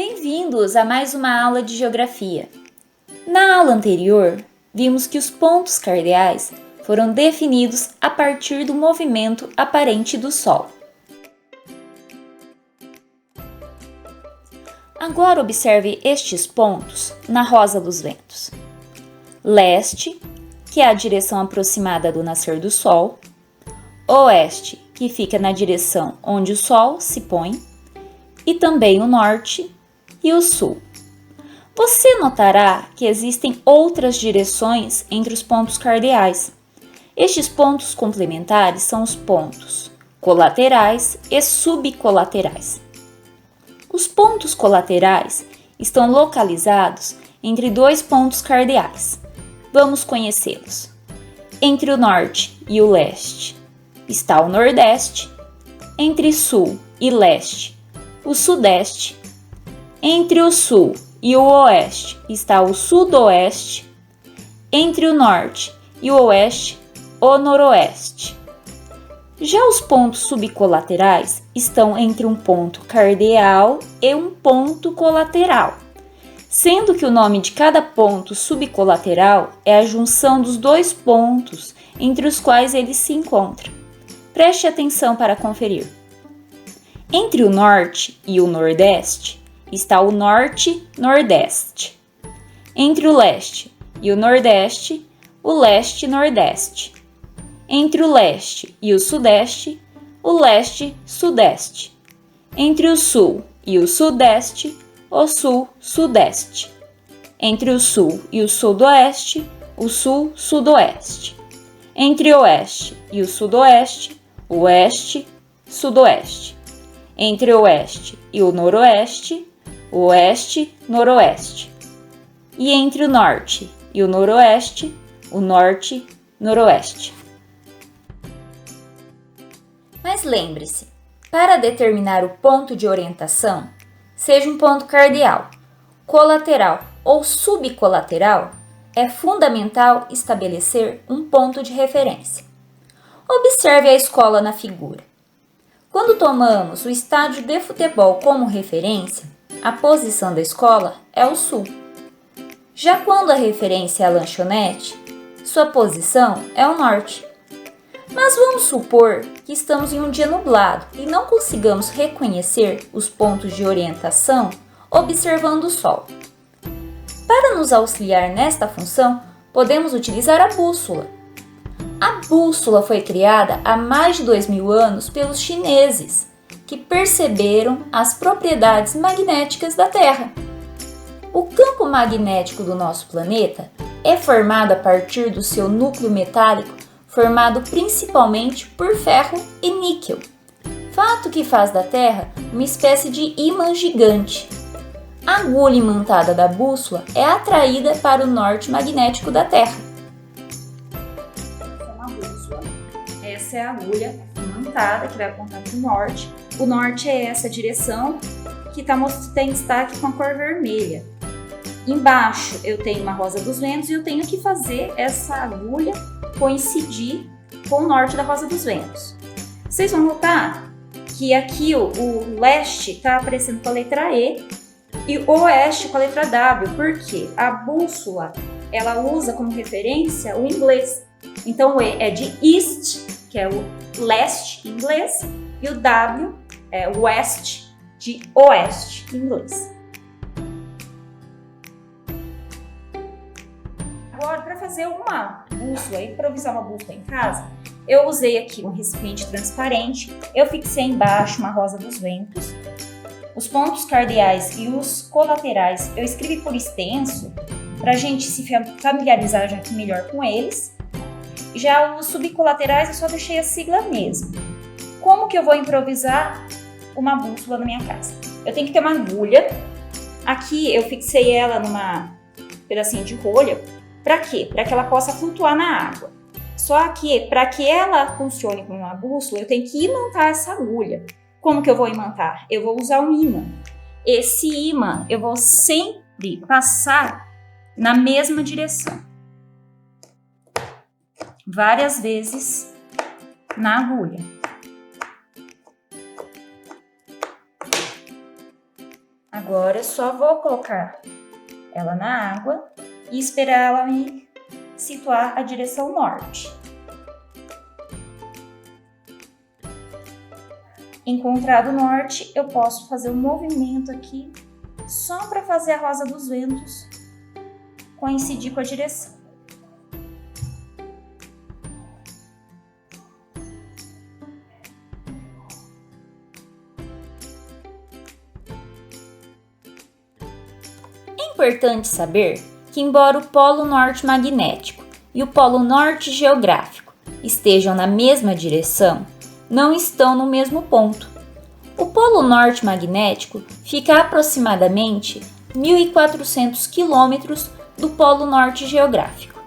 Bem-vindos a mais uma aula de Geografia. Na aula anterior, vimos que os pontos cardeais foram definidos a partir do movimento aparente do Sol. Agora observe estes pontos na rosa dos ventos. Leste, que é a direção aproximada do nascer do Sol. Oeste, que fica na direção onde o Sol se põe. E também o norte e o sul. Você notará que existem outras direções entre os pontos cardeais. Estes pontos complementares são os pontos colaterais e subcolaterais. Os pontos colaterais estão localizados entre dois pontos cardeais. Vamos conhecê-los. Entre o norte e o leste está o nordeste, entre sul e leste, o sudeste, entre o sul e o oeste está o sudoeste, entre o norte e o oeste, o noroeste. Já os pontos subcolaterais estão entre um ponto cardeal e um ponto colateral, sendo que o nome de cada ponto subcolateral é a junção dos dois pontos entre os quais ele se encontra. Preste atenção para conferir. Entre o norte e o nordeste está o norte-nordeste. Entre o leste e o nordeste, o leste-nordeste. Entre o leste e o sudeste, o leste-sudeste. Entre o sul e o sudeste, o sul-sudeste. Entre o sul e o sudoeste, o sul-sudoeste. Entre o oeste e o sudoeste, o oeste-sudoeste. Entre o oeste e o noroeste, o oeste-noroeste. E entre o norte e o noroeste, o norte-noroeste. Mas lembre-se, para determinar o ponto de orientação, seja um ponto cardeal, colateral ou subcolateral, é fundamental estabelecer um ponto de referência. Observe a escola na figura. Quando tomamos o estádio de futebol como referência, a posição da escola é o sul. Já quando a referência é a lanchonete, sua posição é o norte. Mas vamos supor que estamos em um dia nublado e não consigamos reconhecer os pontos de orientação observando o sol. Para nos auxiliar nesta função, podemos utilizar a bússola. A bússola foi criada há mais de 2000 anos pelos chineses, que perceberam as propriedades magnéticas da Terra. O campo magnético do nosso planeta é formado a partir do seu núcleo metálico, formado principalmente por ferro e níquel, fato que faz da Terra uma espécie de ímã gigante. A agulha imantada da bússola é atraída para o norte magnético da Terra. Essa é a agulha imantada que vai apontar para o norte. O norte é essa direção que tem destaque com a cor vermelha. Embaixo eu tenho uma rosa dos ventos e eu tenho que fazer essa agulha coincidir com o norte da rosa dos ventos. Vocês vão notar que aqui o leste está aparecendo com a letra E e o oeste com a letra W, porque a bússola ela usa como referência o inglês. Então o E é de east, que é o leste em inglês, e o W é o west, de oeste em inglês. Agora, para fazer uma bússola, improvisar uma bússola em casa, eu usei aqui um recipiente transparente, eu fixei embaixo uma rosa dos ventos, os pontos cardeais e os colaterais eu escrevi por extenso, para a gente se familiarizar já aqui melhor com eles. Já os subcolaterais eu só deixei a sigla mesmo. Como que eu vou improvisar uma bússola na minha casa? Eu tenho que ter uma agulha. Aqui eu fixei ela numa pedacinho de rolha. Para quê? Para que ela possa flutuar na água. Só que para que ela funcione como uma bússola, eu tenho que imantar essa agulha. Como que eu vou imantar? Eu vou usar um ímã. Esse ímã eu vou sempre passar na mesma direção. Várias vezes na agulha. Agora eu só vou colocar ela na água e esperar ela me situar a direção norte. Encontrado o norte, eu posso fazer um movimento aqui só para fazer a rosa dos ventos coincidir com a direção. É importante saber que, embora o polo norte magnético e o polo norte geográfico estejam na mesma direção, não estão no mesmo ponto. O polo norte magnético fica a aproximadamente 1.400 quilômetros do polo norte geográfico.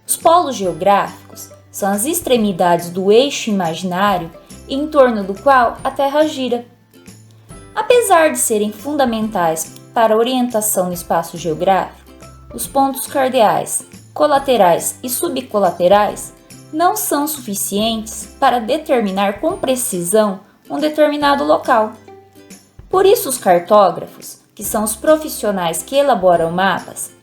Os polos geográficos são as extremidades do eixo imaginário em torno do qual a Terra gira. Apesar de serem fundamentais para a orientação no espaço geográfico, os pontos cardeais, colaterais e subcolaterais não são suficientes para determinar com precisão um determinado local. Por isso, os cartógrafos, que são os profissionais que elaboram mapas,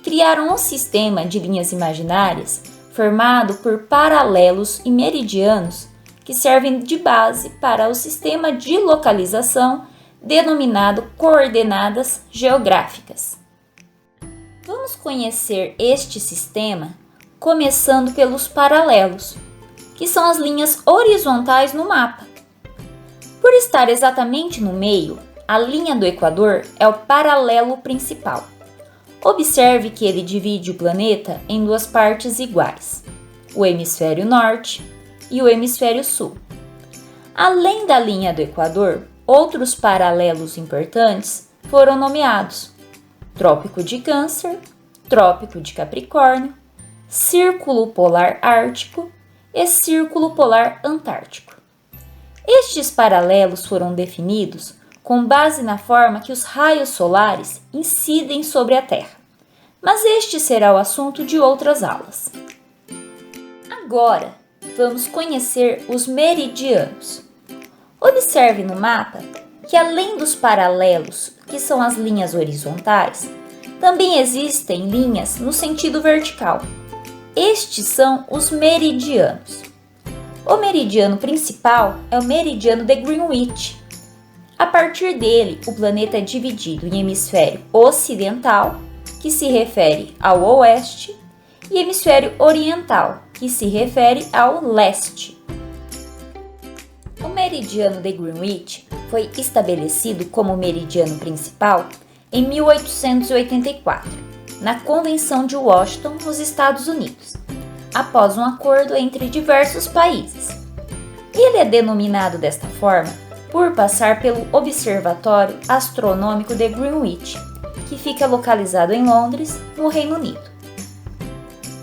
criaram um sistema de linhas imaginárias formado por paralelos e meridianos que servem de base para o sistema de localização denominado coordenadas geográficas. Vamos conhecer este sistema começando pelos paralelos, que são as linhas horizontais no mapa. Por estar exatamente no meio, a linha do Equador é o paralelo principal. Observe que ele divide o planeta em duas partes iguais, o hemisfério norte e o hemisfério sul. Além da linha do Equador, outros paralelos importantes foram nomeados: Trópico de Câncer, Trópico de Capricórnio, Círculo Polar Ártico e Círculo Polar Antártico. Estes paralelos foram definidos com base na forma que os raios solares incidem sobre a Terra, mas este será o assunto de outras aulas. Agora, vamos conhecer os meridianos. Observe no mapa que, além dos paralelos, que são as linhas horizontais, também existem linhas no sentido vertical. Estes são os meridianos. O meridiano principal é o meridiano de Greenwich. A partir dele, o planeta é dividido em hemisfério ocidental, que se refere ao oeste, e hemisfério oriental, que se refere ao leste. O meridiano de Greenwich foi estabelecido como meridiano principal em 1884, na Convenção de Washington, nos Estados Unidos, após um acordo entre diversos países. Ele é denominado desta forma por passar pelo Observatório Astronômico de Greenwich, que fica localizado em Londres, no Reino Unido.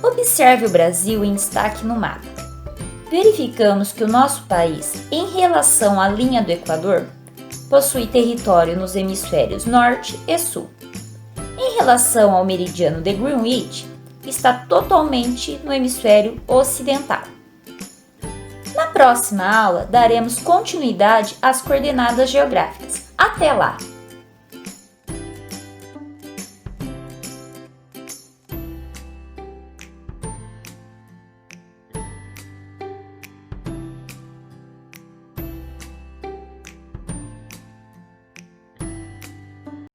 Observe o Brasil em destaque no mapa. Verificamos que o nosso país, em relação à linha do Equador, possui território nos hemisférios norte e sul. Em relação ao meridiano de Greenwich, está totalmente no hemisfério ocidental. Na próxima aula, daremos continuidade às coordenadas geográficas. Até lá!